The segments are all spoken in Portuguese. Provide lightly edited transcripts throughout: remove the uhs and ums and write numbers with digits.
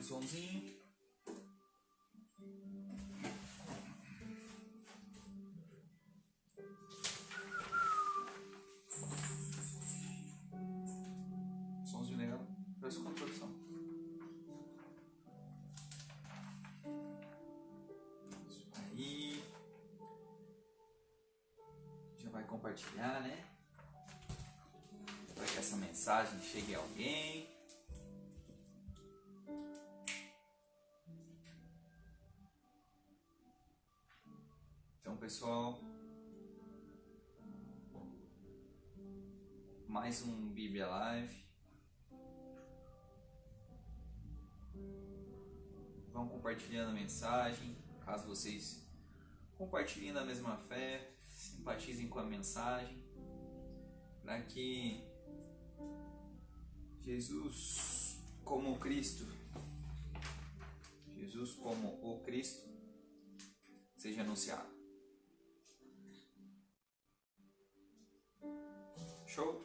somzinho. Somzinho legal. Parece com a produção. Isso aí. Já vai compartilhar, né? Para que essa mensagem chegue a alguém. Então, pessoal, mais um Bíblia Live. Vão compartilhando a mensagem, caso vocês compartilhem da mesma fé, simpatizem com a mensagem, para que Jesus como o Cristo seja anunciado. Show?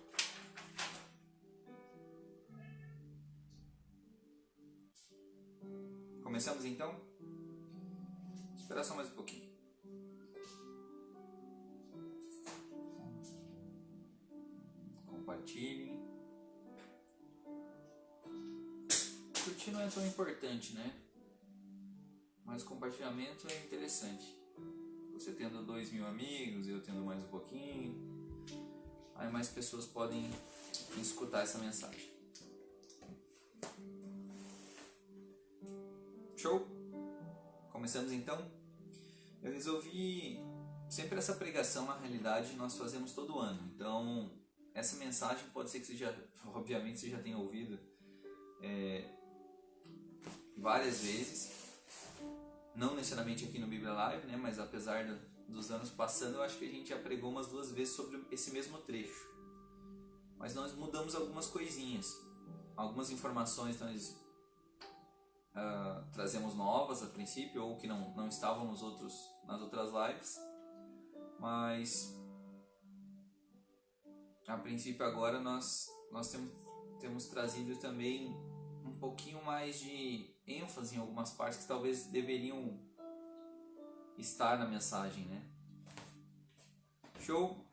Começamos então? Espera só mais um pouquinho. Compartilhem. Curtir não é tão importante, né? Mas o compartilhamento é interessante. Você tendo 2.000 amigos, eu tendo mais um pouquinho, aí mais pessoas podem escutar essa mensagem. Show? Começamos então? Eu resolvi... Sempre essa pregação, na realidade, nós fazemos todo ano. Então, essa mensagem pode ser que você já... Obviamente, você já tenha ouvido várias vezes. Não necessariamente aqui no Bíblia Live, né? Mas apesar dos anos passando, eu acho que a gente já pregou umas 2 vezes sobre esse mesmo trecho. Mas nós mudamos algumas coisinhas. Algumas informações nós trazemos novas a princípio, ou que não estavam nas outras lives. Mas a princípio agora nós temos trazido também um pouquinho mais de ênfase em algumas partes que talvez deveriam estar na mensagem, né? Show?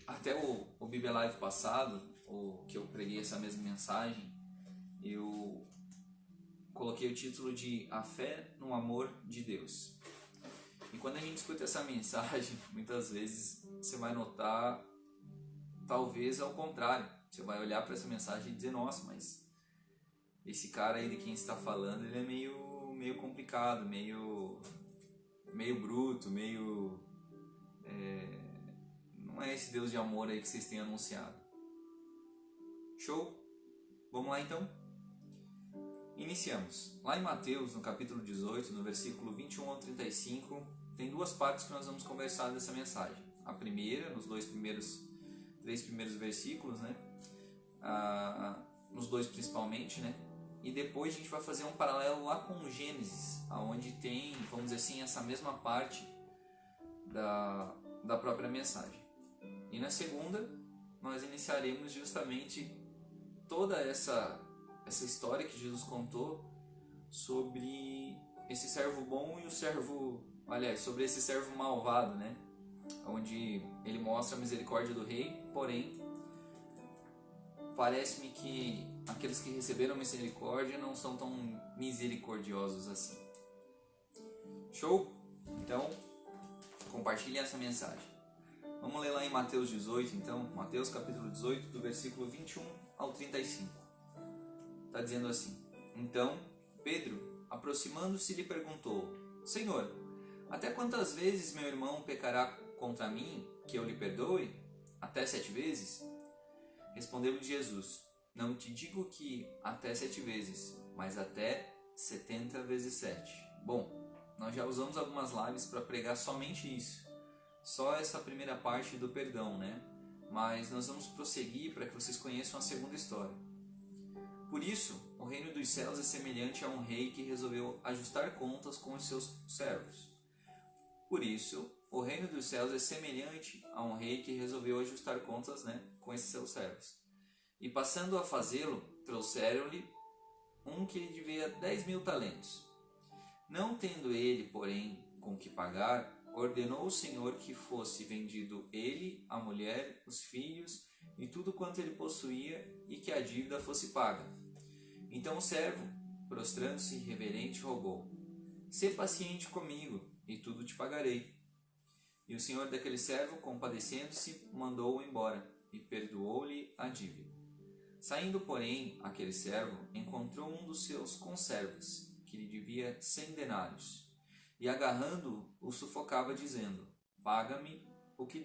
Até o Bíblia Live passado, que eu preguei essa mesma mensagem, eu coloquei o título de A Fé no Amor de Deus. E quando a gente escuta essa mensagem, muitas vezes você vai notar, talvez ao contrário, você vai olhar para essa mensagem e dizer, nossa, mas esse cara aí de quem está falando, ele é meio complicado, meio bruto, não é esse Deus de amor aí que vocês têm anunciado. Show? Vamos lá então? Iniciamos. Lá em Mateus, no capítulo 18, no versículo 21 ao 35, tem 2 partes que nós vamos conversar dessa mensagem. A primeira, nos 3 primeiros versículos, né? Nos 2 principalmente, né? E depois a gente vai fazer um paralelo lá com Gênesis, onde tem, vamos dizer assim, essa mesma parte da própria mensagem. E na segunda, nós iniciaremos justamente toda essa história que Jesus contou sobre esse servo bom e sobre esse servo malvado, né? Onde ele mostra a misericórdia do rei, porém, parece-me que aqueles que receberam misericórdia não são tão misericordiosos assim. Show? Então, compartilhe essa mensagem. Vamos ler lá em Mateus 18, então. Mateus capítulo 18, do versículo 21 ao 35. Está dizendo assim: Então, Pedro, aproximando-se, lhe perguntou: Senhor, até quantas vezes meu irmão pecará contra mim, que eu lhe perdoe? Até 7 vezes? Respondeu-lhe Jesus: Não te digo que até 7 vezes, mas até 70 vezes 7. Bom, nós já usamos algumas lives para pregar somente isso. Só essa primeira parte do perdão, né? Mas nós vamos prosseguir para que vocês conheçam a segunda história. Por isso, o reino dos céus é semelhante a um rei que resolveu ajustar contas com os seus servos. Por isso, o reino dos céus é semelhante a um rei que resolveu ajustar contas, né, com esses seus servos. E passando a fazê-lo, trouxeram-lhe um que lhe devia 10.000 talentos. Não tendo ele, porém, com que pagar, ordenou o Senhor que fosse vendido ele, a mulher, os filhos e tudo quanto ele possuía, e que a dívida fosse paga. Então o servo, prostrando-se reverente, rogou: Sê paciente comigo, e tudo te pagarei. E o senhor daquele servo, compadecendo-se, mandou-o embora, e perdoou-lhe a dívida. Saindo, porém, aquele servo encontrou um dos seus conservos, que lhe devia 100 denários, e agarrando-o, o sufocava, dizendo: Paga-me o que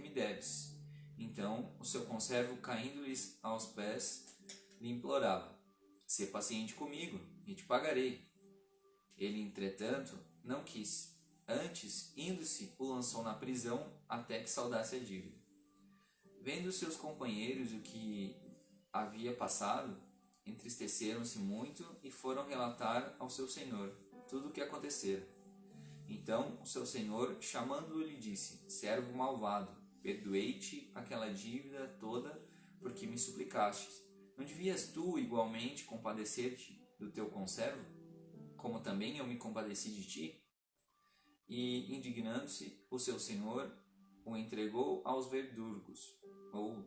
me deves. Então o seu conservo, caindo-lhes aos pés, lhe implorava: Sê paciente comigo, e te pagarei. Ele, entretanto, não quis. Antes, indo-se, o lançou na prisão até que saudasse a dívida. Vendo seus companheiros o que havia passado, entristeceram-se muito e foram relatar ao seu senhor tudo o que acontecera. Então o seu senhor, chamando-o, lhe disse: Servo malvado, perdoei-te aquela dívida toda, porque me suplicastes. Não devias tu igualmente compadecer-te do teu conservo, como também eu me compadeci de ti? E, indignando-se, o seu senhor o entregou aos verdugos, ou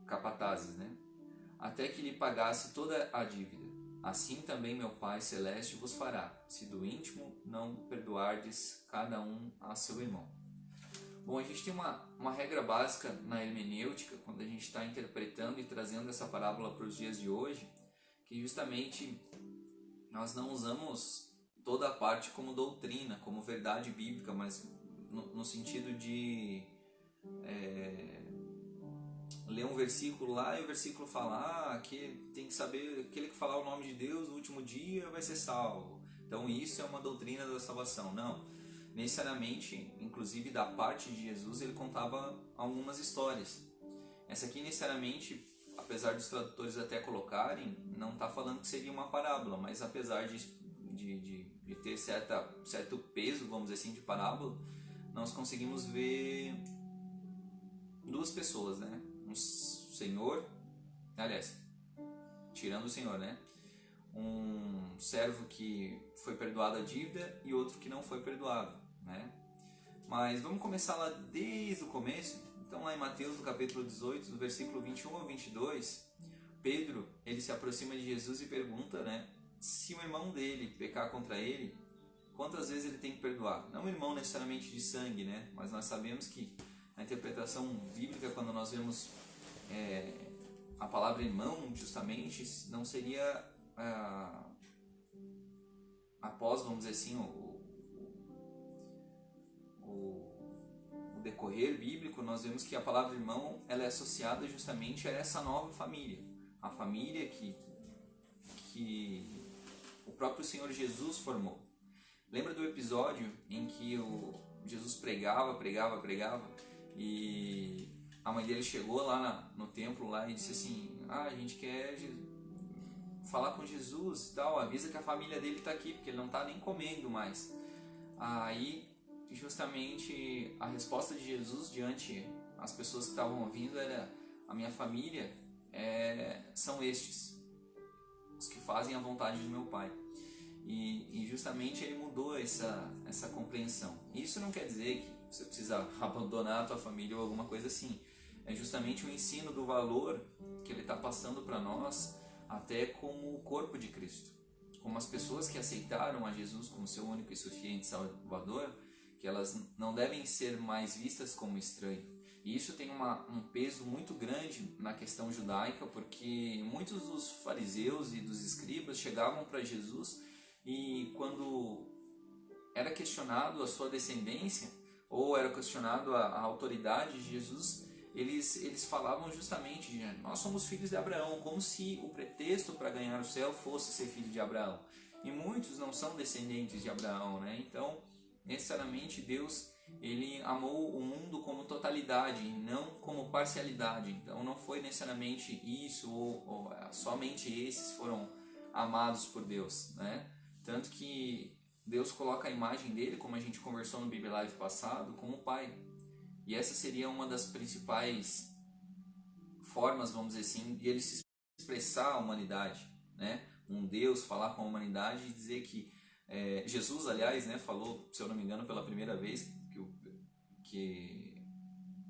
capatazes, até que lhe pagasse toda a dívida. Assim também meu Pai Celeste vos fará, se do íntimo não perdoardes cada um a seu irmão. Bom, a gente tem uma regra básica na hermenêutica, quando a gente está interpretando e trazendo essa parábola para os dias de hoje, que justamente nós não usamos toda a parte como doutrina, como verdade bíblica, mas no sentido de ler um versículo lá e o versículo falar que tem que saber, aquele que falar o nome de Deus no último dia vai ser salvo. Então isso é uma doutrina da salvação. Não, necessariamente, inclusive da parte de Jesus, ele contava algumas histórias. Essa aqui necessariamente, apesar dos tradutores até colocarem, não está falando que seria uma parábola, mas apesar de ter certo peso, vamos dizer assim, de parábola, nós conseguimos ver duas pessoas, um senhor, aliás, tirando o senhor, um servo que foi perdoado a dívida e outro que não foi perdoado, Mas vamos começar lá desde o começo. Então lá em Mateus, no capítulo 18, do versículo 21 ao 22, Pedro, ele se aproxima de Jesus e pergunta, se o irmão dele pecar contra ele, quantas vezes ele tem que perdoar? Não um irmão necessariamente de sangue, mas nós sabemos que a interpretação bíblica, quando nós vemos a palavra irmão, justamente, não seria após, vamos dizer assim, o decorrer bíblico, nós vemos que a palavra irmão ela é associada justamente a essa nova família, a família que o próprio Senhor Jesus formou. Lembra do episódio em que Jesus pregava e a mãe dele chegou lá no templo lá e disse assim: a gente quer falar com Jesus e tal, avisa que a família dele está aqui, porque ele não está nem comendo mais. Aí justamente a resposta de Jesus diante as pessoas que estavam ouvindo era: a minha família são estes, os que fazem a vontade do meu Pai. E justamente ele mudou essa compreensão. Isso não quer dizer que você precisa abandonar a tua família ou alguma coisa assim. É justamente o ensino do valor que ele está passando para nós, até como o corpo de Cristo. Como as pessoas que aceitaram a Jesus como seu único e suficiente Salvador, que elas não devem ser mais vistas como estranho. E isso tem um peso muito grande na questão judaica, porque muitos dos fariseus e dos escribas chegavam para Jesus e quando era questionado a sua descendência, ou era questionado a autoridade de Jesus, eles falavam justamente de: nós somos filhos de Abraão, como se o pretexto para ganhar o céu fosse ser filho de Abraão. E muitos não são descendentes de Abraão, Então, necessariamente Deus ele amou o mundo como totalidade, não como parcialidade. Então não foi necessariamente isso ou somente esses foram amados por Deus, Tanto que Deus coloca a imagem dele, como a gente conversou no Bible Live passado, como Pai. E essa seria uma das principais formas, vamos dizer assim, de ele se expressar a humanidade, um Deus, falar com a humanidade e dizer que Jesus, aliás, né, falou, se eu não me engano, pela primeira vez que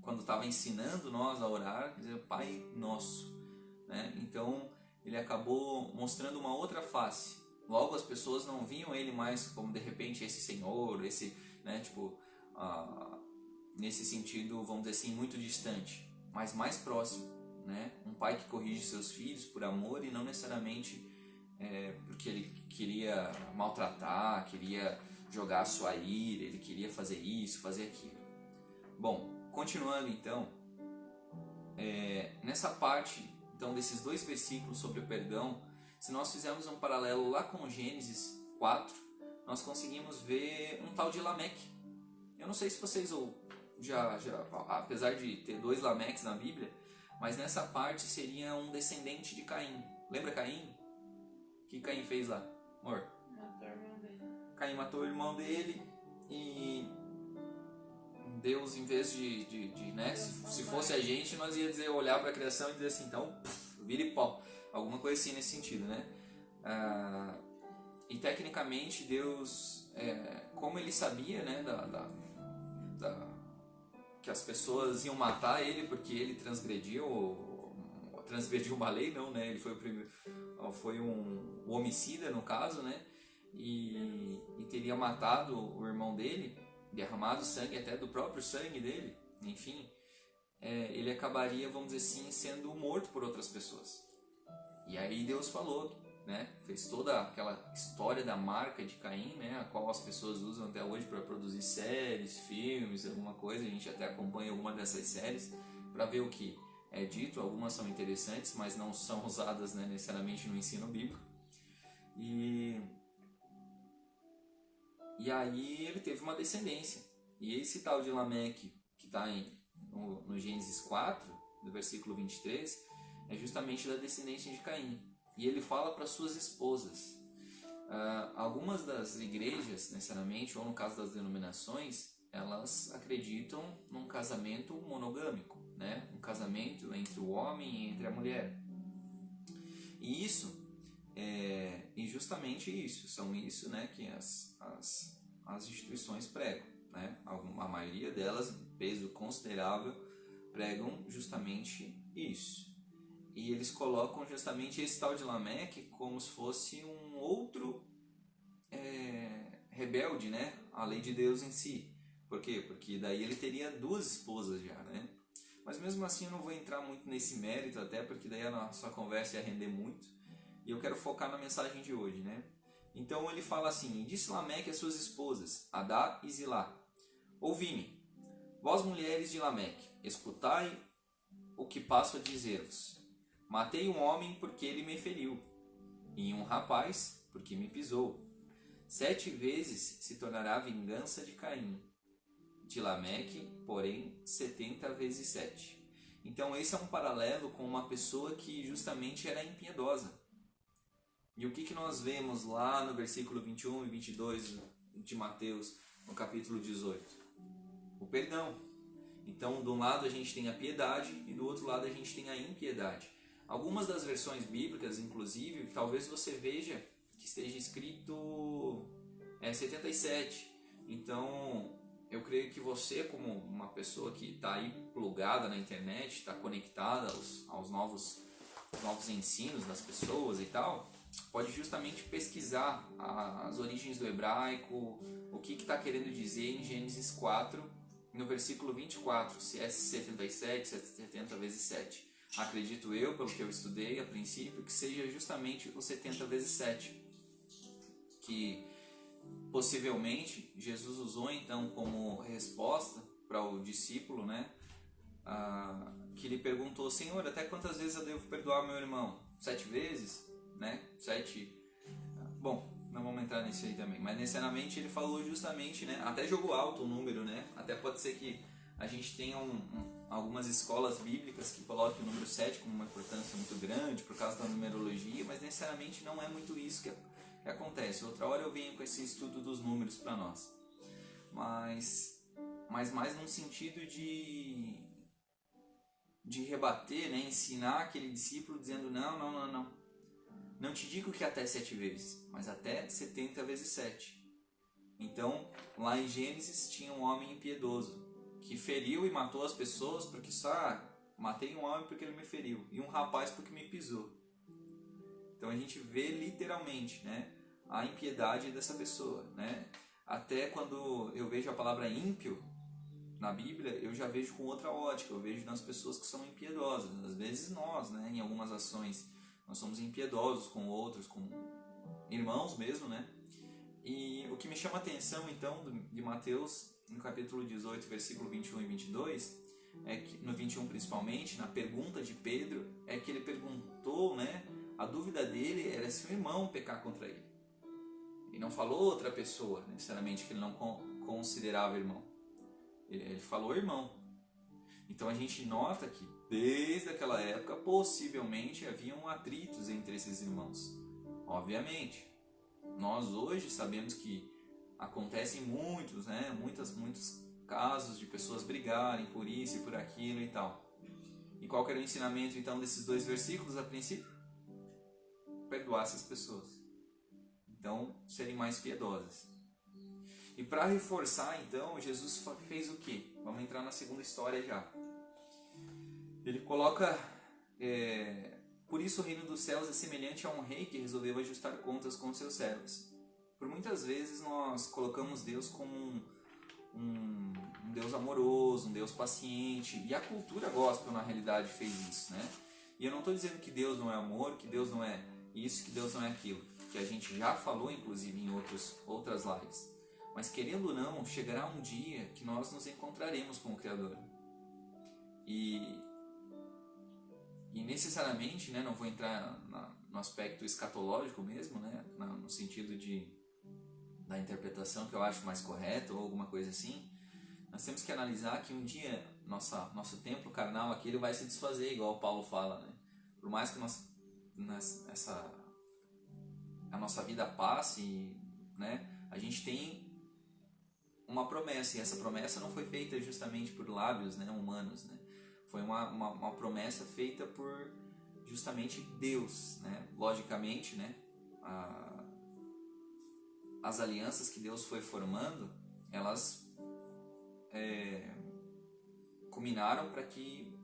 quando estava ensinando nós a orar, dizer Pai Nosso, né? Então ele acabou mostrando uma outra face. Logo as pessoas não viam ele mais como de repente esse Senhor, esse, né, tipo, nesse sentido, vamos dizer assim, muito distante, mas mais próximo, né? Um pai que corrige seus filhos por amor e não necessariamente porque ele queria maltratar, queria jogar a sua ira, ele queria fazer isso, fazer aquilo. Bom, continuando então, nessa parte então, desses 2 versículos sobre o perdão, se nós fizermos um paralelo lá com Gênesis 4, nós conseguimos ver um tal de Lameque. Eu não sei se vocês já apesar de ter 2 Lameques na Bíblia, mas nessa parte seria um descendente de Caim. Lembra Caim? O que Caim fez lá? Amor? Matou o irmão dele. Caim matou o irmão dele e Deus, em vez de né, se fosse a gente, nós ia dizer, olhar para a criação e dizer assim, então, vire pó. Alguma coisa assim nesse sentido, né? E tecnicamente Deus, como ele sabia, né, que as pessoas iam matar ele porque ele transgrediu uma lei, não, né? Ele foi o primeiro, foi um homicida no caso, né? E teria matado o irmão dele, derramado sangue até do próprio sangue dele, enfim, ele acabaria, vamos dizer assim, sendo morto por outras pessoas. E aí Deus falou, né? Fez toda aquela história da marca de Caim, né? A qual as pessoas usam até hoje para produzir séries, filmes, alguma coisa. A gente até acompanha alguma dessas séries para ver o que é dito. Algumas são interessantes, mas não são usadas, né, necessariamente no ensino bíblico. E aí ele teve uma descendência. E esse tal de Lameque, que está no Gênesis 4, do versículo 23, é justamente da descendência de Caim. E ele fala para suas esposas. Algumas das igrejas, necessariamente, ou no caso das denominações, elas acreditam num casamento monogâmico, né? Um casamento entre o homem e entre a mulher. E isso e justamente isso, são isso, né, que as instituições pregam, né? A maioria delas, em peso considerável, pregam justamente isso. E eles colocam justamente esse tal de Lameque como se fosse um outro rebelde, né, à lei de Deus em si. Por quê? Porque daí ele teria 2 esposas já, né? Mas mesmo assim eu não vou entrar muito nesse mérito, até porque daí a nossa conversa ia render muito. E eu quero focar na mensagem de hoje, né? Então ele fala assim: disse Lameque às suas esposas, Adá e Zilá: ouvi-me, vós mulheres de Lameque, escutai o que passo a dizer-vos. Matei um homem porque ele me feriu, e um rapaz porque me pisou. 7 vezes se tornará a vingança de Caim, de Lameque, porém 70 vezes 7. Então esse é um paralelo com uma pessoa que justamente era impiedosa. E o que nós vemos lá no versículo 21 e 22 de Mateus, no capítulo 18? O perdão. Então, de um lado a gente tem a piedade e do outro lado a gente tem a impiedade. Algumas das versões bíblicas, inclusive, talvez você veja que esteja escrito 77. Então, eu creio que você, como uma pessoa que está aí plugada na internet, está conectada aos novos ensinos das pessoas e tal, pode justamente pesquisar as origens do hebraico, o que está querendo dizer em Gênesis 4, no versículo 24, se é 77, se é 70 vezes 7. Acredito eu, pelo que eu estudei a princípio, que seja justamente o 70 vezes 7, que possivelmente Jesus usou então como resposta para o discípulo, né? Que lhe perguntou: Senhor, até quantas vezes eu devo perdoar meu irmão? 7 vezes? Né? 7. Bom, não vamos entrar nisso aí também, mas necessariamente ele falou justamente, né? Até jogou alto o número, né? Até pode ser que a gente tenha algumas escolas bíblicas que coloquem o número 7 como uma importância muito grande por causa da numerologia, mas necessariamente não é muito isso que acontece. Outra hora eu venho com esse estudo dos números para nós, mas mais num sentido de rebater, né? Ensinar aquele discípulo dizendo não. Não te digo que até 7 vezes, mas até 70 vezes 7. Então, lá em Gênesis tinha um homem impiedoso, que feriu e matou as pessoas porque só matei um homem porque ele me feriu, e um rapaz porque me pisou. Então a gente vê literalmente, né, a impiedade dessa pessoa, né? Até quando eu vejo a palavra ímpio na Bíblia, eu já vejo com outra ótica, eu vejo nas pessoas que são impiedosas. Às vezes nós, né, em algumas ações, nós somos impiedosos com outros, com irmãos mesmo, né? E o que me chama a atenção então de Mateus, no capítulo 18, versículo 21 e 22, é que, no 21 principalmente, na pergunta de Pedro, é que ele perguntou, né, a dúvida dele era se o irmão pecar contra ele. E não falou outra pessoa, necessariamente, que ele não considerava irmão. Ele falou irmão. Então a gente nota que desde aquela época possivelmente haviam atritos entre esses irmãos. Obviamente, nós hoje sabemos que acontecem muitos, né, muitos casos de pessoas brigarem por isso e por aquilo e tal. E qual que era o ensinamento então desses 2 versículos a princípio? Perdoar essas pessoas. Então, serem mais piedosas. E para reforçar, então, Jesus fez o quê? Vamos entrar na segunda história já. Ele coloca, por isso o reino dos céus é semelhante a um rei que resolveu ajustar contas com seus servos. Por muitas vezes nós colocamos Deus como um Deus amoroso, um Deus paciente, e a cultura gospel na realidade fez isso, né? E eu não estou dizendo que Deus não é amor, que Deus não é isso, que Deus não é aquilo, que a gente já falou inclusive em outras lives. Mas querendo ou não, chegará um dia que nós nos encontraremos com o Criador. E necessariamente, né, não vou entrar no aspecto escatológico mesmo, né, no sentido da interpretação que eu acho mais correta ou alguma coisa assim, nós temos que analisar que um dia nosso templo carnal aqui ele vai se desfazer, igual Paulo fala, né? Por mais que a nossa vida passe, né, a gente tem uma promessa, e essa promessa não foi feita justamente por lábios, né, humanos, né? Foi uma promessa feita por justamente Deus, né? Logicamente, né, as alianças que Deus foi formando, elas culminaram para que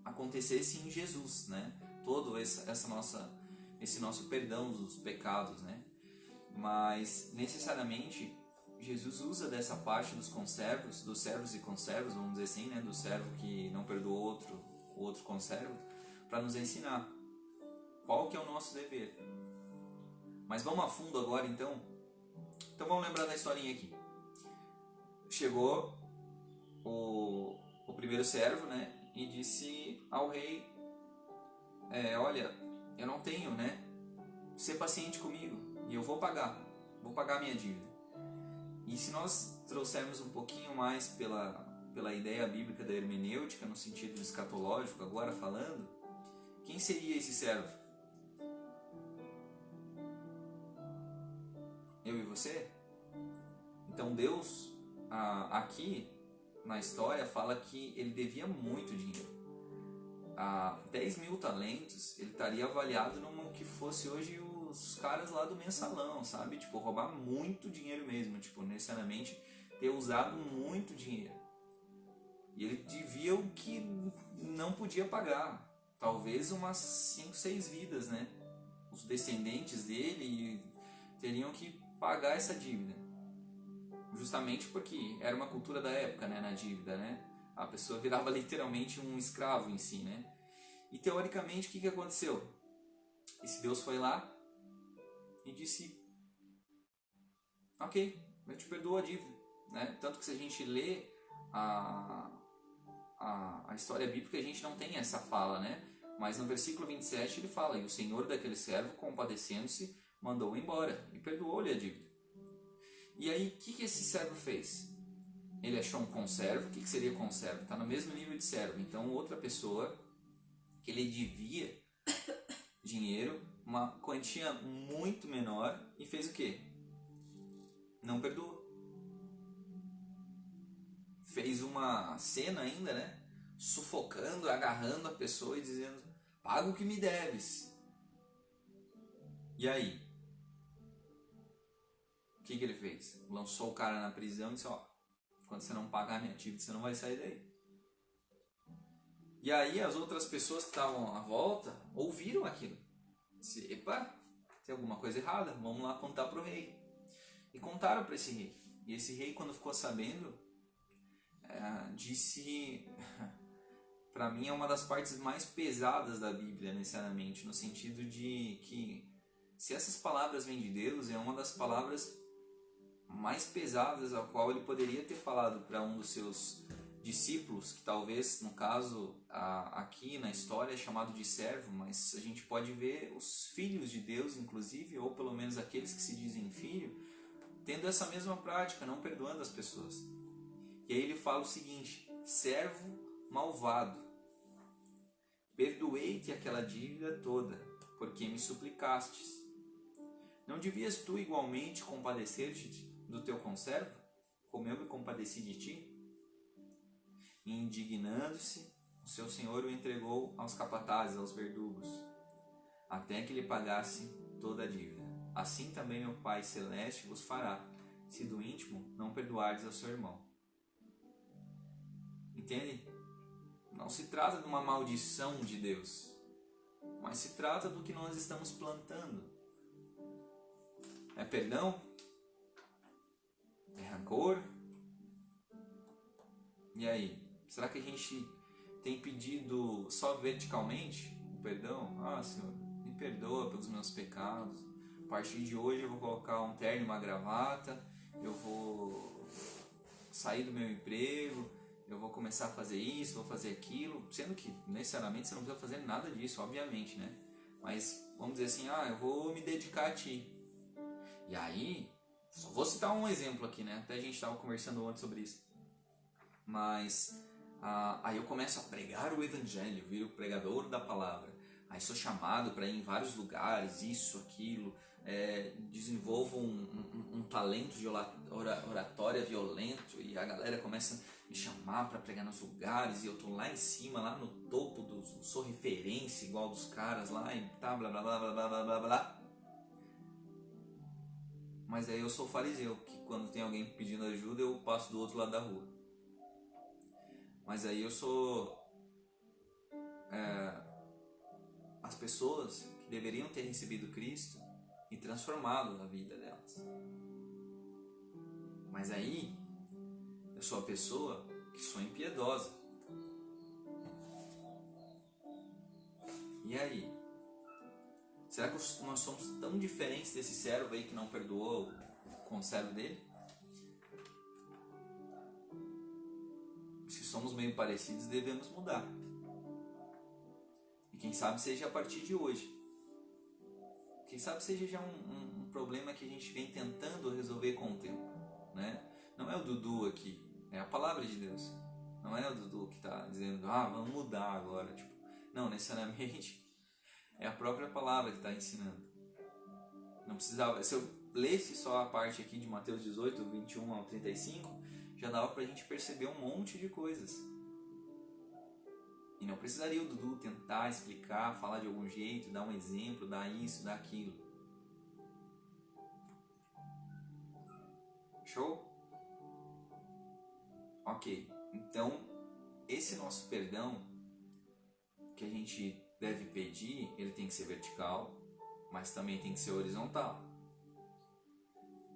acontecesse em Jesus, né? Todo esse nosso perdão dos pecados, né? Mas necessariamente Jesus usa dessa parte dos conservos, dos servos e conservos, vamos dizer assim, né? Do servo que não perdoa o outro conservo, para nos ensinar qual que é o nosso dever. Mas vamos a fundo agora então. Então vamos lembrar da historinha aqui. Chegou o primeiro servo, né? E disse ao rei, olha, eu não tenho, né? Ser paciente comigo e eu vou pagar a minha dívida. E se nós trouxermos um pouquinho mais pela ideia bíblica da hermenêutica, no sentido escatológico, agora falando, quem seria esse servo? Eu e você? Então Deus, aqui na história, fala que ele devia muito dinheiro. 10.000 talentos, ele estaria avaliado numa que fosse hoje os caras lá do mensalão, sabe? Tipo, roubar muito dinheiro mesmo, tipo, necessariamente ter usado muito dinheiro. E ele devia o que não podia pagar. Talvez umas 5, 6 vidas, né? Os descendentes dele teriam que pagar essa dívida. Justamente porque era uma cultura da época, né? Na dívida, né? A pessoa virava literalmente um escravo em si, né? E teoricamente, o que aconteceu? Esse Deus foi lá e disse, ok, eu te perdoo a dívida, né? Tanto que se a gente lê a história bíblica, a gente não tem essa fala, né? Mas no versículo 27 ele fala, e o senhor daquele servo, compadecendo-se, mandou-o embora e perdoou-lhe a dívida. E aí, o que esse servo fez? Ele achou um conservo. O que seria conservo? Está no mesmo nível de servo. Então, outra pessoa que ele devia dinheiro, uma quantia muito menor, e fez o quê? Não perdoou. Fez uma cena ainda, né? Sufocando, agarrando a pessoa e dizendo, paga o que me deves. E aí? O que ele fez? Lançou o cara na prisão e disse, ó, quando você não pagar a minha dívida, você não vai sair daí. E aí as outras pessoas que estavam à volta ouviram aquilo. Disse, epa, tem alguma coisa errada, vamos lá contar pro rei. E contaram para esse rei. E esse rei, quando ficou sabendo, disse, para mim é uma das partes mais pesadas da Bíblia, necessariamente, no sentido de que se essas palavras vêm de Deus, é uma das palavras mais pesadas a qual ele poderia ter falado para um dos seus discípulos, que talvez, no caso, aqui na história é chamado de servo, mas a gente pode ver os filhos de Deus, inclusive, ou pelo menos aqueles que se dizem filho, tendo essa mesma prática, não perdoando as pessoas. E aí ele fala o seguinte, servo malvado, perdoei-te aquela dívida toda, porque me suplicastes. Não devias tu igualmente compadecer-te do teu conservo, como eu me compadeci de ti? E indignando-se, o seu senhor o entregou aos capatazes, aos verdugos, até que lhe pagasse toda a dívida. Assim também meu Pai Celeste vos fará, se do íntimo não perdoardes ao seu irmão. Entende? Não se trata de uma maldição de Deus, mas se trata do que nós estamos plantando. É perdão? É rancor? E aí? Será que a gente tem pedido só verticalmente o perdão? Ah, Senhor, me perdoa pelos meus pecados. A partir de hoje eu vou colocar um terno e uma gravata, eu vou sair do meu emprego, eu vou começar a fazer isso, vou fazer aquilo, sendo que necessariamente você não precisa fazer nada disso, obviamente, né? Mas vamos dizer assim, eu vou me dedicar a ti. E aí, só vou citar um exemplo aqui, né? Até a gente estava conversando ontem sobre isso. Mas aí eu começo a pregar o evangelho, viro pregador da palavra. Aí sou chamado para ir em vários lugares, isso, aquilo. Desenvolvo um talento de oratória violento e a galera começa a me chamar para pregar nos lugares e eu tô lá em cima, lá no topo, sou referência igual dos caras lá e tá, blá blá blá blá blá blá blá. Mas aí eu sou fariseu, que quando tem alguém pedindo ajuda eu passo do outro lado da rua. Mas aí eu sou as pessoas que deveriam ter recebido Cristo e transformado a vida delas. Mas aí eu sou a pessoa que sou impiedosa. E aí? Será que nós somos tão diferentes desse servo aí que não perdoou o conservo dele? Se somos meio parecidos, devemos mudar. E quem sabe seja a partir de hoje. Quem sabe seja já um problema que a gente vem tentando resolver com o tempo, né? Não é o Dudu aqui, é a palavra de Deus. Não é o Dudu que está dizendo, vamos mudar agora. Não, necessariamente é a própria palavra que está ensinando. Não precisava, se eu lesse só a parte aqui de Mateus 18, 21 ao 35, já dava pra gente perceber um monte de coisas. E não precisaria o Dudu tentar explicar, falar de algum jeito, dar um exemplo, dar isso, dar aquilo. Show? Ok, então esse nosso perdão que a gente deve pedir, ele tem que ser vertical, mas também tem que ser horizontal.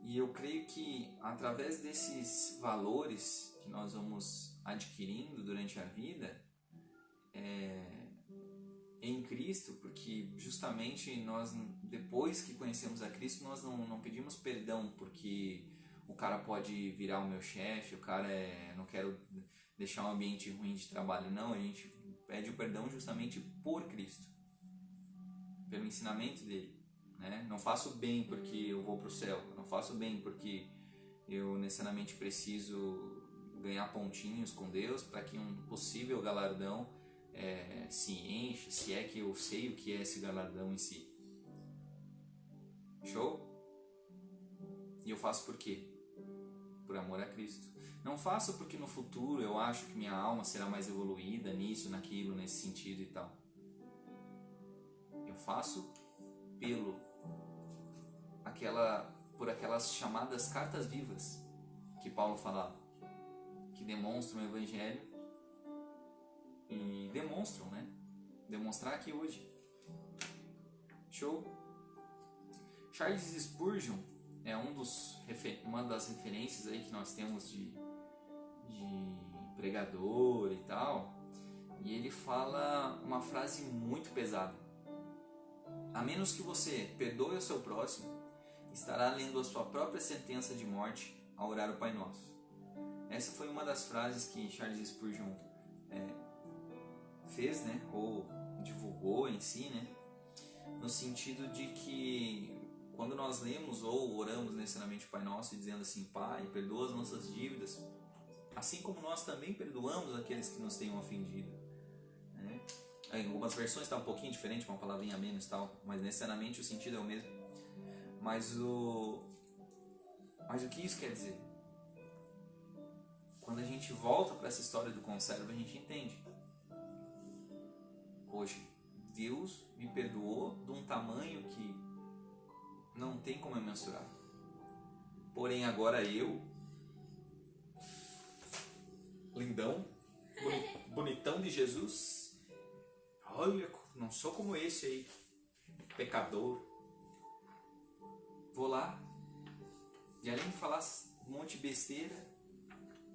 E eu creio que através desses valores que nós vamos adquirindo durante a vida, em Cristo, porque justamente nós, depois que conhecemos a Cristo, nós não pedimos perdão porque o cara pode virar o meu chefe, o cara não quero deixar um ambiente ruim de trabalho, não, a gente pede o perdão justamente por Cristo, pelo ensinamento dele, né? Não faço bem porque eu vou para o céu, não faço bem porque eu necessariamente preciso ganhar pontinhos com Deus para que um possível galardão se encha, se é que eu sei o que é esse galardão em si. Show? E eu faço por quê? Por amor a Cristo. Não faço porque no futuro eu acho que minha alma será mais evoluída nisso, naquilo, nesse sentido e tal. Eu faço pelo por aquelas chamadas cartas vivas que Paulo falava, que demonstram o Evangelho e demonstram, né? Demonstrar aqui hoje. Show? Charles Spurgeon é uma das referências aí que nós temos de pregador e tal, e ele fala uma frase muito pesada: a menos que você perdoe o seu próximo, estará lendo a sua própria sentença de morte ao orar o Pai Nosso. Essa foi uma das frases que Charles Spurgeon fez, né, ou divulgou em si, né, no sentido de que quando nós lemos ou oramos necessariamente o Pai Nosso dizendo assim: Pai, perdoa as nossas dívidas, assim como nós também perdoamos aqueles que nos tenham ofendido, né? Em algumas versões está um pouquinho diferente, uma palavrinha a menos e tal, mas necessariamente o sentido é o mesmo. Mas o que isso quer dizer? Quando a gente volta para essa história do conservo, a gente entende. Poxa, Deus me perdoou de um tamanho que não tem como eu mensurar. Porém, agora eu, lindão, bonitão de Jesus, olha, não sou como esse aí, pecador. Vou lá e, além de falar um monte de besteira,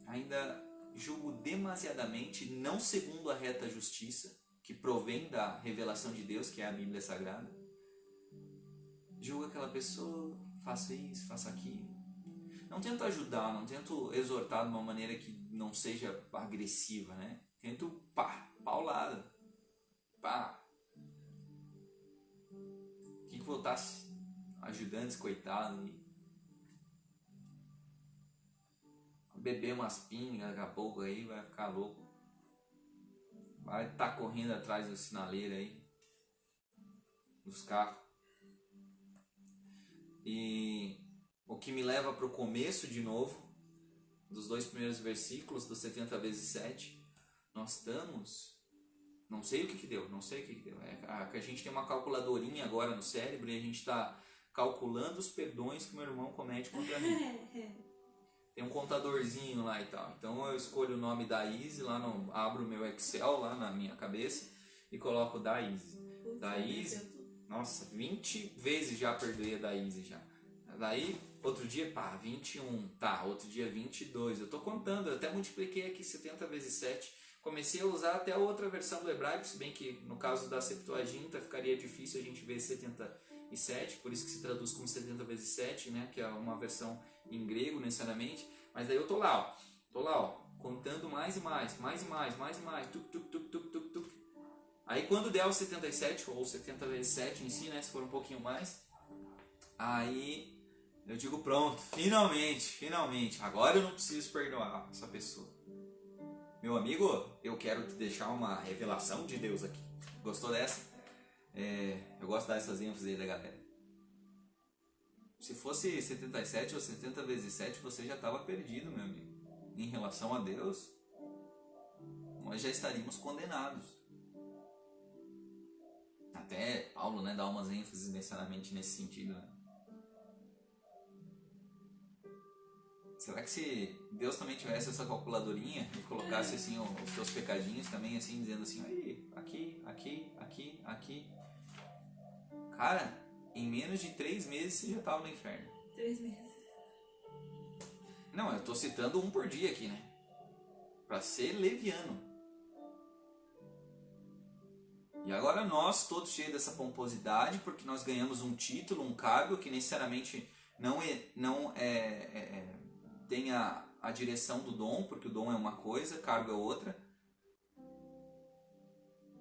ainda julgo demasiadamente, não segundo a reta justiça que provém da revelação de Deus, que é a Bíblia Sagrada. Julgo aquela pessoa, faça isso, faça aquilo. Não tento ajudar, não tento exortar de uma maneira que não seja agressiva, né? Tento, paulada. Pá. O que vou estar ajudando esse coitado aí? Beber umas pingas, daqui a pouco aí vai ficar louco. Vai estar correndo atrás do sinaleiro aí, dos carros. E o que me leva para o começo de novo, dos 2 primeiros versículos, do 70 vezes 7, nós estamos, não sei o que deu, é que a gente tem uma calculadorinha agora no cérebro e a gente está calculando os perdões que meu irmão comete contra mim. Tem um contadorzinho lá e tal. Então eu escolho o nome da Izzy, abro o meu Excel lá na minha cabeça e coloco da Izzy. Da Izzy, nossa, 20 vezes já perdoei a da Izzy já. Daí, outro dia, 21, tá, outro dia 22. Eu tô contando, eu até multipliquei aqui 70 vezes 7. Comecei a usar até a outra versão do hebraico, se bem que no caso da Septuaginta ficaria difícil a gente ver 77, por isso que se traduz como 70 vezes 7, né, que é uma versão em grego necessariamente. Mas daí eu tô lá, contando mais e mais, tuc. Aí quando der o 77, ou 70 vezes 7 em si, né, se for um pouquinho mais, aí eu digo: pronto, finalmente, agora eu não preciso perdoar essa pessoa. Meu amigo, eu quero te deixar uma revelação de Deus aqui. Gostou dessa? Eu gosto de dar essas ênfases aí da galera. Se fosse 77 ou 70 vezes 7, você já estava perdido, meu amigo. Em relação a Deus, nós já estaríamos condenados. Até Paulo, né, dá umas ênfases necessariamente nesse sentido, né? Será que se Deus também tivesse essa calculadorinha e colocasse assim os seus pecadinhos também, assim, dizendo assim: aí, aqui. Cara, em menos de 3 meses você já estava no inferno. 3 meses. Não, eu tô citando um por dia aqui, né? Pra ser leviano. E agora nós, todos cheios dessa pomposidade, porque nós ganhamos um título, um cargo que necessariamente não tem a direção do dom, porque o dom é uma coisa, cargo é outra.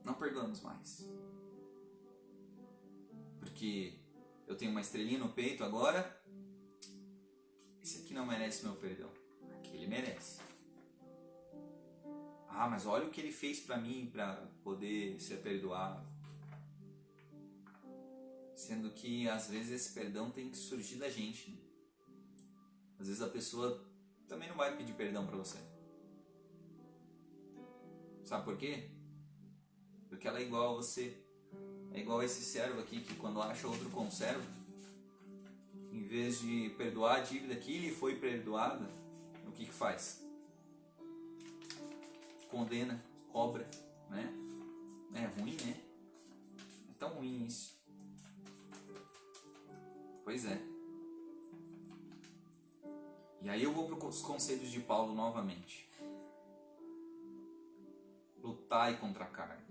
Não perdoamos mais. Porque eu tenho uma estrelinha no peito agora. Esse aqui não merece meu perdão. Aquele merece. Ah, mas olha o que ele fez pra mim para poder ser perdoado. Sendo que às vezes esse perdão tem que surgir da gente, né? Às vezes a pessoa também não vai pedir perdão pra você. Sabe por quê? Porque ela é igual a você. É igual esse servo aqui que quando acha outro conservo, em vez de perdoar a dívida que lhe foi perdoada, o que faz? Condena, cobra, né? É ruim, né? É tão ruim isso. Pois é. E aí eu vou para os conselhos de Paulo novamente. Lutai contra a carne,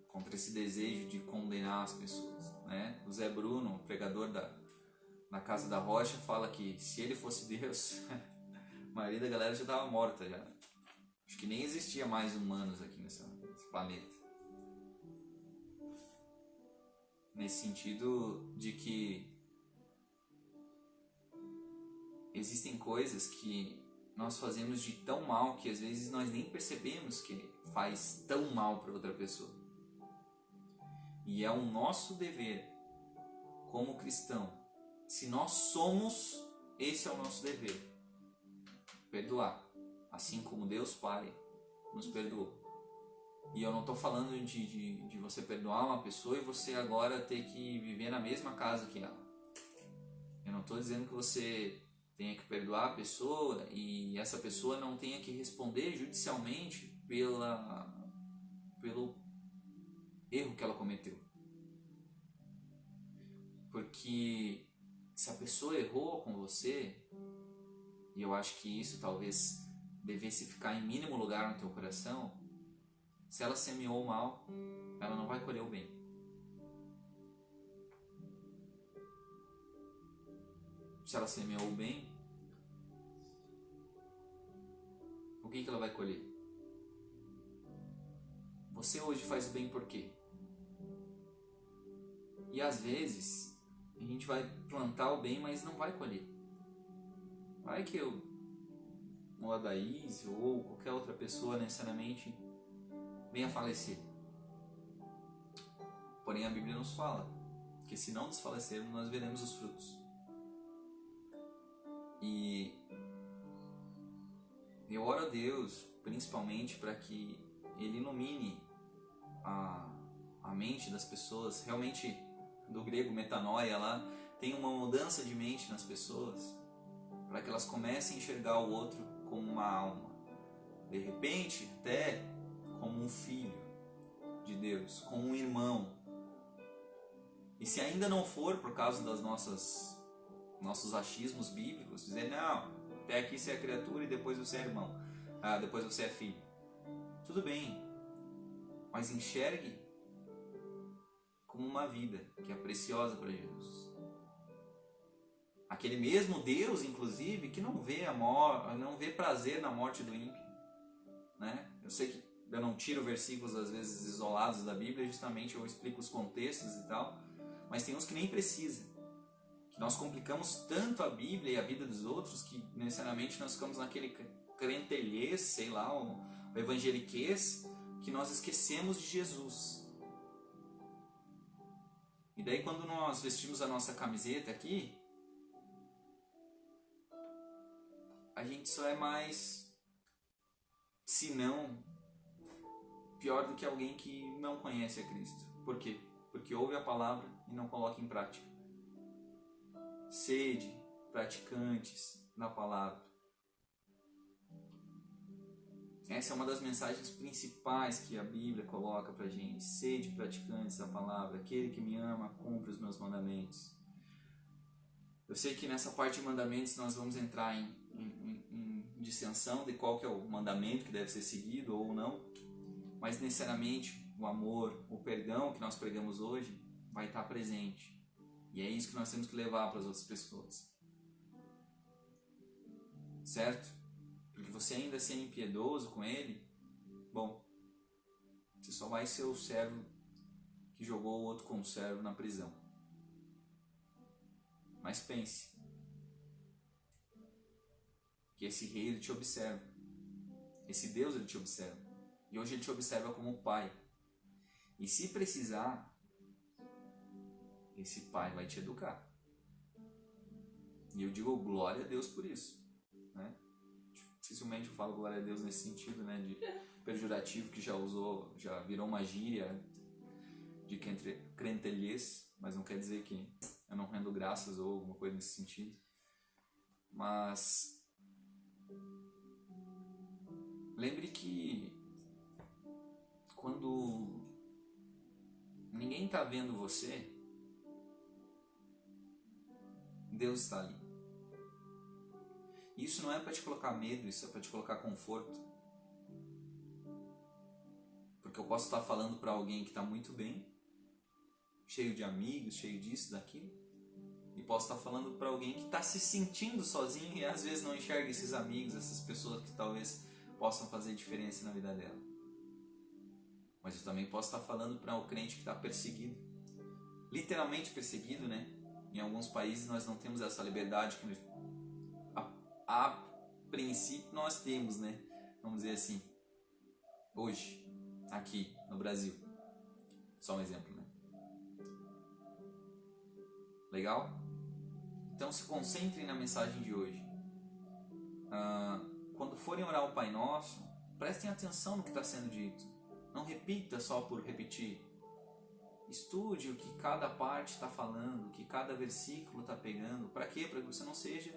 contra esse desejo de condenar as pessoas, né? O Zé Bruno, o pregador na Casa da Rocha, fala que se ele fosse Deus, a maioria da galera já estava morta já. Acho que nem existia mais humanos aqui nesse planeta. Nesse sentido de que existem coisas que nós fazemos de tão mal que às vezes nós nem percebemos que faz tão mal para outra pessoa. E é o nosso dever como cristão. Se nós somos, esse é o nosso dever. Perdoar. Assim como Deus Pai nos perdoou. E eu não estou falando de você perdoar uma pessoa e você agora ter que viver na mesma casa que ela. Eu não estou dizendo que você tenha que perdoar a pessoa e essa pessoa não tenha que responder judicialmente pelo erro que ela cometeu. Porque se a pessoa errou com você, e eu acho que isso talvez devesse ficar em mínimo lugar no teu coração, se ela semeou o mal, ela não vai colher o bem. Se ela semeou o bem, o que ela vai colher? Você hoje faz o bem por quê? E às vezes a gente vai plantar o bem, mas não vai colher. Vai que eu, ou a Daís, ou qualquer outra pessoa necessariamente venha falecer. Porém a Bíblia nos fala que se não desfalecermos, nós veremos os frutos. E eu oro a Deus principalmente para que Ele ilumine a mente das pessoas, realmente do grego metanoia lá, tem uma mudança de mente nas pessoas, para que elas comecem a enxergar o outro como uma alma, de repente até como um filho de Deus, como um irmão. E se ainda não for por causa das nossos achismos bíblicos, dizer não, até aqui você é criatura e depois você é irmão, depois você é filho, tudo bem, mas enxergue como uma vida que é preciosa para Jesus. Aquele mesmo Deus, inclusive, que não vê prazer na morte do ímpio, né? Eu sei que eu não tiro versículos às vezes isolados da Bíblia, justamente eu explico os contextos e tal, mas tem uns que nem precisa. Que nós complicamos tanto a Bíblia e a vida dos outros que necessariamente nós ficamos naquele crentelhês, sei lá, o evangeliquez, que nós esquecemos de Jesus. E daí quando nós vestimos a nossa camiseta aqui, a gente só é mais, se não, pior do que alguém que não conhece a Cristo. Por quê? Porque ouve a palavra e não coloca em prática. Sede praticantes da palavra. Essa é uma das mensagens principais que a Bíblia coloca pra gente. Sede praticantes da palavra. Aquele que me ama, cumpre os meus mandamentos. Eu sei que nessa parte de mandamentos nós vamos entrar em dissensão de qual que é o mandamento que deve ser seguido ou não. Mas necessariamente o amor, o perdão que nós pregamos hoje vai estar presente. E é isso que nós temos que levar para as outras pessoas. Certo? Porque você ainda sendo impiedoso com ele, bom, você só vai ser o servo que jogou o outro conservo na prisão. Mas pense, que esse rei ele te observa, esse Deus ele te observa, e hoje ele te observa como pai. E se precisar, esse pai vai te educar. E eu digo glória a Deus por isso, né? Dificilmente eu falo glória a Deus nesse sentido, né, de pejorativo, que já virou uma gíria de crentelhês, mas não quer dizer que eu não rendo graças ou alguma coisa nesse sentido. Mas lembre que quando ninguém está vendo você, Deus está ali. Isso não é para te colocar medo, isso é para te colocar conforto. Porque eu posso estar falando para alguém que está muito bem, cheio de amigos, cheio disso, daquilo, e posso estar falando para alguém que está se sentindo sozinho e às vezes não enxerga esses amigos, essas pessoas que talvez possam fazer diferença na vida dela. Mas eu também posso estar falando para o crente que está perseguido, literalmente perseguido, né? Em alguns países nós não temos essa liberdade que a princípio nós temos, né? Vamos dizer assim, hoje, aqui no Brasil. Só um exemplo, né? Legal? Então se concentrem na mensagem de hoje. Quando forem orar o Pai Nosso, prestem atenção no que está sendo dito. Não repita só por repetir. Estude o que cada parte está falando, o que cada versículo está pegando. Para quê? Para que você não seja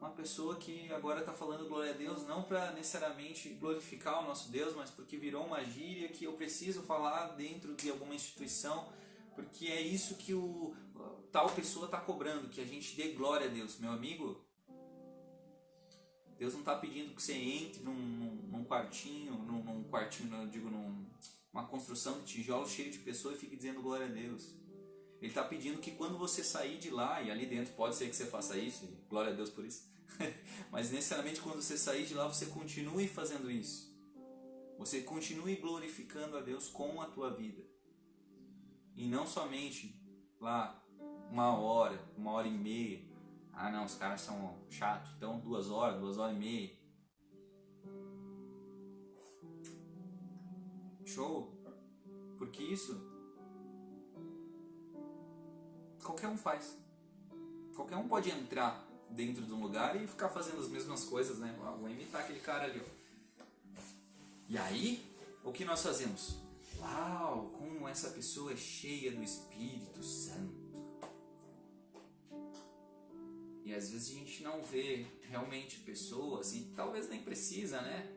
uma pessoa que agora está falando glória a Deus, não para necessariamente glorificar o nosso Deus, mas porque virou uma gíria que eu preciso falar dentro de alguma instituição, porque é isso que tal pessoa está cobrando, que a gente dê glória a Deus. Meu amigo, Deus não está pedindo que você entre num quartinho, numa construção de tijolo cheio de pessoas e fique dizendo glória a Deus. Ele está pedindo que quando você sair de lá, e ali dentro pode ser que você faça isso, e glória a Deus por isso, mas necessariamente quando você sair de lá, você continue fazendo isso. Você continue glorificando a Deus com a tua vida. E não somente lá, 1 hora e meia. Ah não, os caras são chatos, então 2 horas, 2 horas e meia. Show? Porque isso qualquer um faz. Qualquer um pode entrar dentro de um lugar e ficar fazendo as mesmas coisas, né? Vou imitar aquele cara ali, ó. E aí, o que nós fazemos? Uau, como essa pessoa é cheia do Espírito Santo. E às vezes a gente não vê realmente pessoas, e talvez nem precisa, né?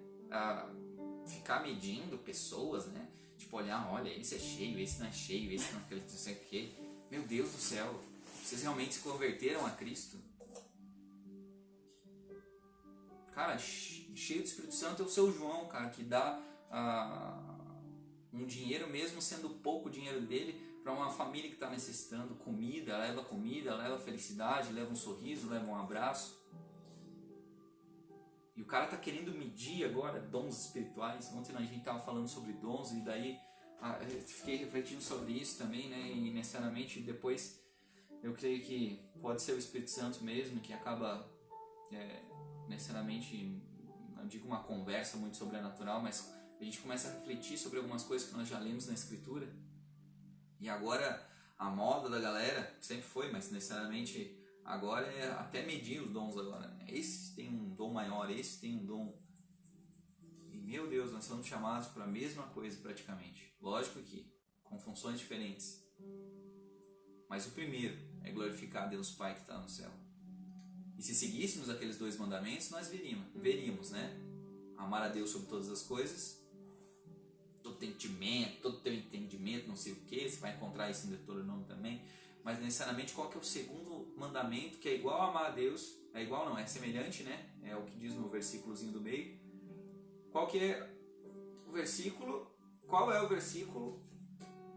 Ficar medindo pessoas, né? Tipo, olhar, olha, esse é cheio, esse não é cheio, esse não sei o quê. Meu Deus do céu, vocês realmente se converteram a Cristo? Cara, cheio do Espírito Santo é o seu João, cara, que dá um dinheiro, mesmo sendo pouco o dinheiro dele, para uma família que está necessitando comida, leva felicidade, leva um sorriso, leva um abraço. E o cara está querendo medir agora dons espirituais. Ontem a gente estava falando sobre dons e daí eu fiquei refletindo sobre isso também, né? E necessariamente depois eu creio que pode ser o Espírito Santo mesmo que acaba necessariamente, não digo uma conversa muito sobrenatural, mas a gente começa a refletir sobre algumas coisas que nós já lemos na Escritura. E agora a moda da galera sempre foi, mas necessariamente agora é até medir os dons agora. Esse tem um dom maior, esse tem um dom. E meu Deus, nós somos chamados para a mesma coisa praticamente. Lógico que com funções diferentes. Mas o primeiro é glorificar a Deus Pai que está no céu. E se seguíssemos aqueles 2 mandamentos, nós veríamos, né? Amar a Deus sobre todas as coisas, todo teu entendimento, não sei o que, você vai encontrar isso em Deuteronômio também, mas necessariamente qual que é o segundo mandamento, que é igual a amar a Deus, é igual não, é semelhante, né? É o que diz no versículozinho do meio. Qual é o versículo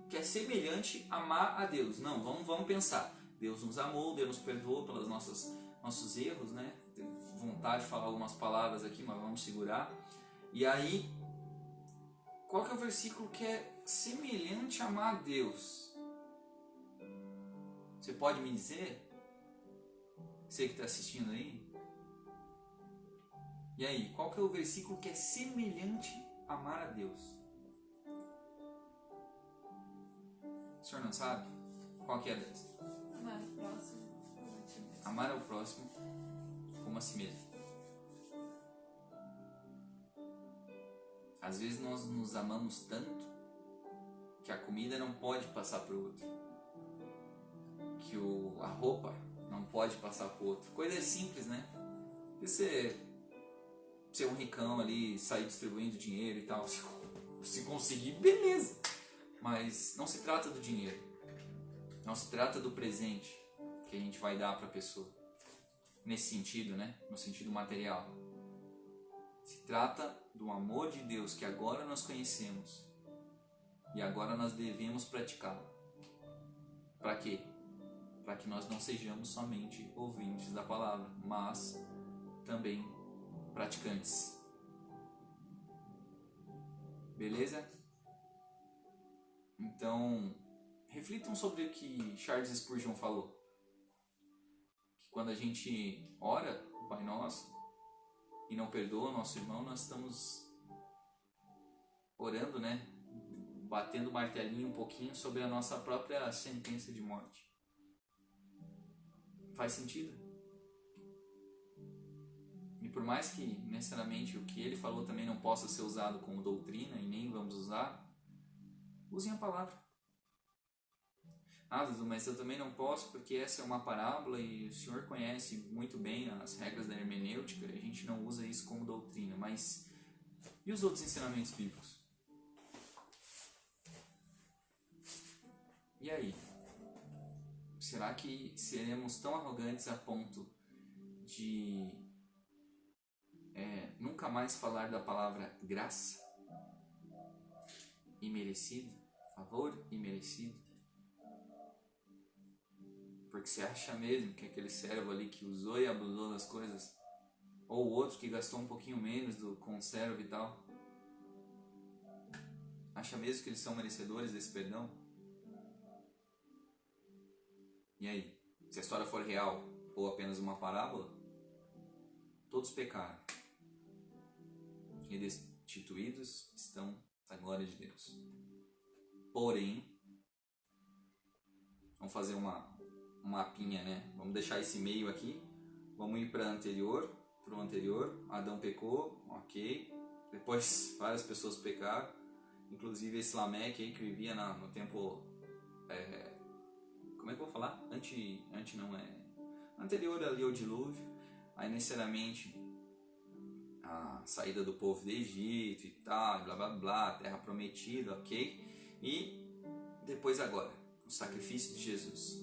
que é semelhante a amar a Deus? Não, vamos pensar. Deus nos amou, Deus nos perdoou pelos nossos erros, né? Tenho vontade de falar algumas palavras aqui, mas vamos segurar. E aí, qual que é o versículo que é semelhante a amar a Deus? Você pode me dizer? Você que está assistindo aí? E aí, qual que é o versículo que é semelhante a amar a Deus? O senhor não sabe? Qual que é dessa? Amar o próximo. Amar ao próximo como a si mesmo. Às vezes nós nos amamos tanto que a comida não pode passar para o outro. que a roupa não pode passar pro outro. Coisa simples, né? Você ser um ricão ali, sair distribuindo dinheiro e tal, se conseguir, beleza. Mas não se trata do dinheiro. Não se trata do presente que a gente vai dar para a pessoa. Nesse sentido, né? No sentido material. Se trata do amor de Deus que agora nós conhecemos. E agora nós devemos praticá-lo. Para quê? Para que nós não sejamos somente ouvintes da palavra, mas também praticantes. Beleza? Então, reflitam sobre o que Charles Spurgeon falou. Que quando a gente ora o Pai Nosso e não perdoa o nosso irmão, nós estamos orando, né? Batendo o martelinho um pouquinho sobre a nossa própria sentença de morte. Faz sentido? E por mais que necessariamente o que ele falou também não possa ser usado como doutrina e nem vamos usar, usem a palavra. Ah, Dudu, mas eu também não posso porque essa é uma parábola e o senhor conhece muito bem as regras da hermenêutica, a gente não usa isso como doutrina, mas e os outros ensinamentos bíblicos? E aí? Será que seremos tão arrogantes a ponto de nunca mais falar da palavra graça? Imerecido? Favor imerecido? Porque você acha mesmo que aquele servo ali que usou e abusou das coisas, ou o outro que gastou um pouquinho menos do conservo e tal, acha mesmo que eles são merecedores desse perdão? E aí, se a história for real ou apenas uma parábola, todos pecaram e destituídos estão da glória de Deus. Porém, vamos fazer uma mapinha, né? Vamos deixar esse meio aqui, vamos ir para o anterior, Adão pecou, ok, depois várias pessoas pecaram, inclusive esse Lameque aí que vivia no tempo, como é que eu vou falar? Anterior ali ao dilúvio, aí necessariamente a saída do povo do Egito e tal, blá blá blá, terra prometida, ok, e depois agora, o sacrifício de Jesus,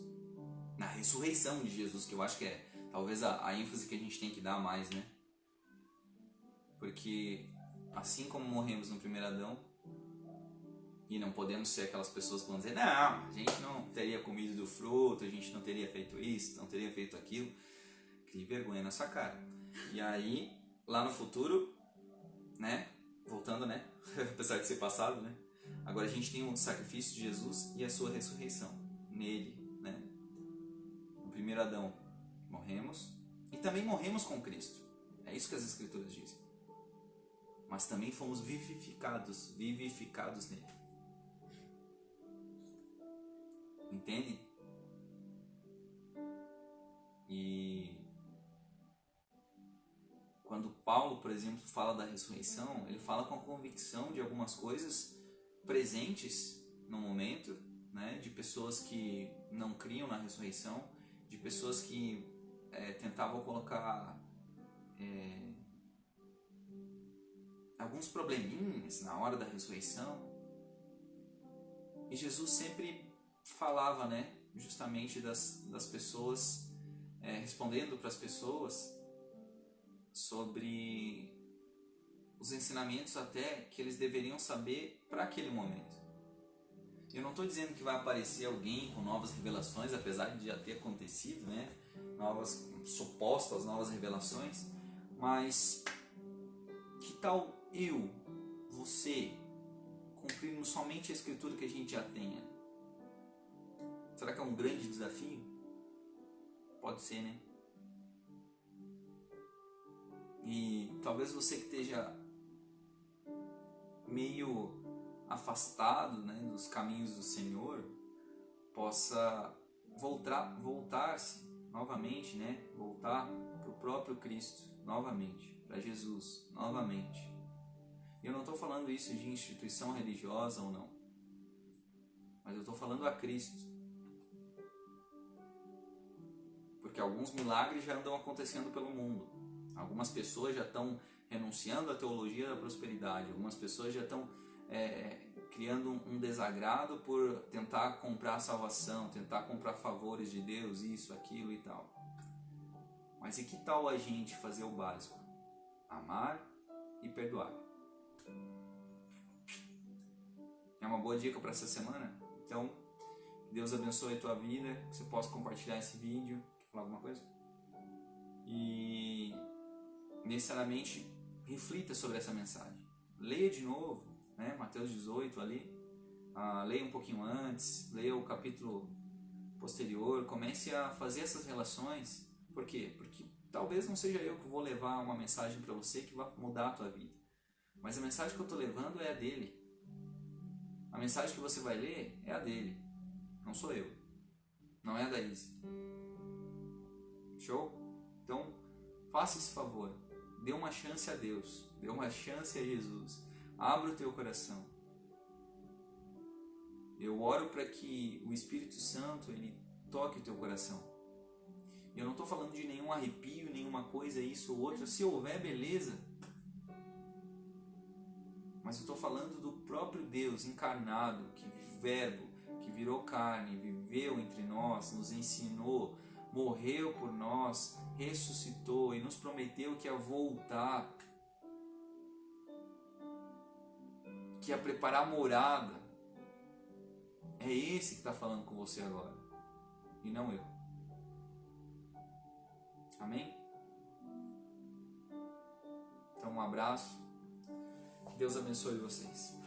na ressurreição de Jesus, que eu acho que é talvez a ênfase que a gente tem que dar mais, né? Porque assim como morremos no primeiro Adão, e não podemos ser aquelas pessoas que vão dizer, não, a gente não teria comido do fruto, a gente não teria feito isso, não teria feito aquilo, crie vergonha na sua cara. E aí, lá no futuro, né? Voltando, né? Apesar de ser passado, né? Agora a gente tem o sacrifício de Jesus e a sua ressurreição nele, né? No primeiro Adão morremos e também morremos com Cristo. É isso que as Escrituras dizem. Mas também fomos vivificados nele. Entende? E quando Paulo, por exemplo, fala da ressurreição, ele fala com a convicção de algumas coisas presentes no momento, né? De pessoas que não criam na ressurreição, de pessoas que tentavam colocar alguns probleminhas na hora da ressurreição. E Jesus sempre falava, né? Justamente das pessoas, respondendo para as pessoas sobre os ensinamentos até que eles deveriam saber para aquele momento. Eu não estou dizendo que vai aparecer alguém com novas revelações, apesar de já ter acontecido, né? Supostas novas revelações, mas que tal você, cumprindo somente a Escritura que a gente já tenha? Será que é um grande desafio? Pode ser, né? E talvez você que esteja meio afastado, né, dos caminhos do Senhor, possa voltar-se novamente, né, voltar para o próprio Cristo novamente, para Jesus novamente. Eu não estou falando isso de instituição religiosa ou não, mas eu estou falando a Cristo. Porque alguns milagres já andam acontecendo pelo mundo. Algumas pessoas já estão renunciando à teologia da prosperidade. Algumas pessoas já estão criando um desagrado por tentar comprar a salvação, tentar comprar favores de Deus, isso, aquilo e tal. Mas e que tal a gente fazer o básico? Amar e perdoar. É uma boa dica para essa semana? Então, que Deus abençoe a tua vida, que você possa compartilhar esse vídeo. Quer falar alguma coisa? E necessariamente reflita sobre essa mensagem. Leia de novo, né? Mateus 18 ali. Leia um pouquinho antes, leia o capítulo posterior, comece a fazer essas relações. Por quê? Porque talvez não seja eu que vou levar uma mensagem para você que vai mudar a tua vida. Mas a mensagem que eu estou levando é a dele. A mensagem que você vai ler é a dele. Não sou eu. Não é a da Izzy. Show? Então, faça esse favor. Dê uma chance a Deus. Dê uma chance a Jesus. Abra o teu coração. Eu oro para que o Espírito Santo ele toque o teu coração. Eu não estou falando de nenhum arrepio, nenhuma coisa, isso ou outra. Se houver, beleza. Mas eu estou falando do próprio Deus encarnado, que verbo, que virou carne, viveu entre nós, nos ensinou, morreu por nós, ressuscitou e nos prometeu que ia voltar, que ia preparar morada. É esse que está falando com você agora, e não eu. Amém? Então um abraço, que Deus abençoe vocês.